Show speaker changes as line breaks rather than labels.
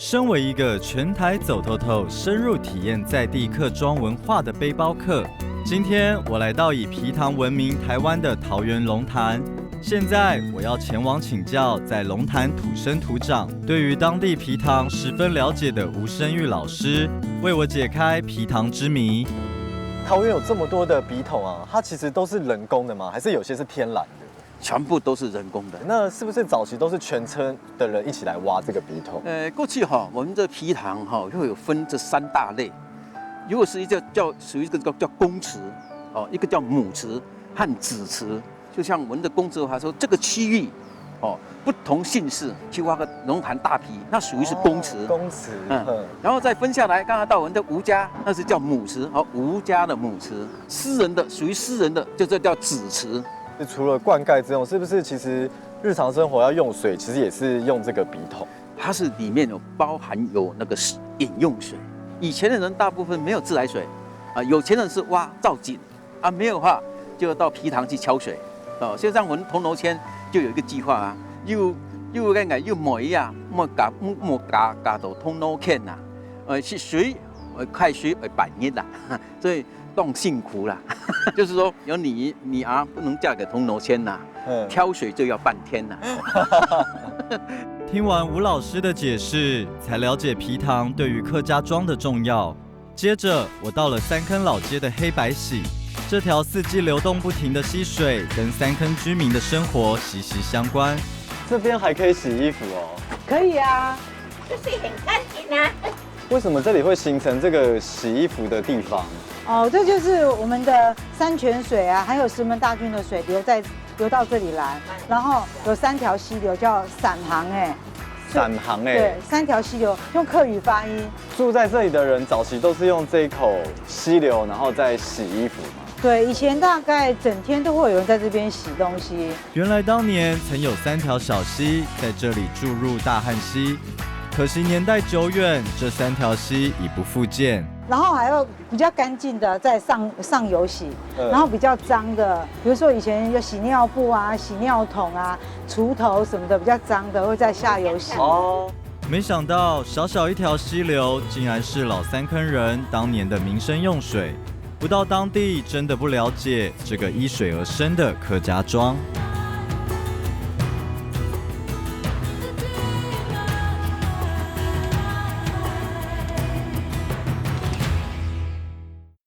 身为一个全台走透透、深入体验在地客庄文化的背包客，今天我来到以皮糖闻名台湾的桃园龙潭。现在我要前往请教在龙潭土生土长、对于当地皮糖十分了解的吴生玉老师，为我解开皮糖之谜。
桃园有这么多的笔筒啊，它其实都是人工的吗？还是有些是天然的？
全部都是人工的。
那是不是早期都是全村的人一起来挖这个笔筒？
过去我们的皮糖会有分这3大类。如果是一个属于一个叫公池，一个叫母池和子池。就像我们的公池的话说，这个区域不同姓氏去挖个龙潭大皮，那属于是公池。
公池，
然后再分下来，刚刚到我们的吴家，那是叫母池，吴家的母池。私人的属于私人的，就这叫子池。
除了灌溉之后，是不是其实日常生活要用水，其实也是用这个笔筒？
它是里面包含有那个饮用水。以前的人大部分没有自来水，有钱人是挖造井，没有的话就要到皮塘去挑水。所以像我们铜锣村就有一个计划啊，又煤啊，莫加到铜锣村呐，是水开水8年啦，所以更辛苦啦。就是说有女儿不能嫁给铜锣村呐，挑水就要半天呐。
听完吴老师的解释，才了解皮糖对于客家庄的重要。接着我到了三坑老街的黑白洗。这条四季流动不停的溪水，跟三坑居民的生活息息相关。
这边还可以洗衣服哦？
可以啊，
这水很干净啊。
为什么这里会形成这个洗衣服的地方？
这就是我们的山泉水啊，还有石门大郡的水流到这里来，然后有3条溪流叫散行
散行
对，3条溪流用客语发音。
住在这里的人早期都是用这一口溪流，然后再洗衣服嘛。
对，以前大概整天都会有人在这边洗东西。
原来当年曾有3条小溪在这里注入大汉溪，可惜年代久远，这3条溪已不复见。
然后还有比较干净的在上游洗，然后比较脏的，比如说以前有洗尿布啊、洗尿桶啊、锄头什么的比较脏的会在下游洗。
没想到小小一条溪流，竟然是老三坑人当年的民生用水。不到当地真的不了解这个依水而生的客家庄。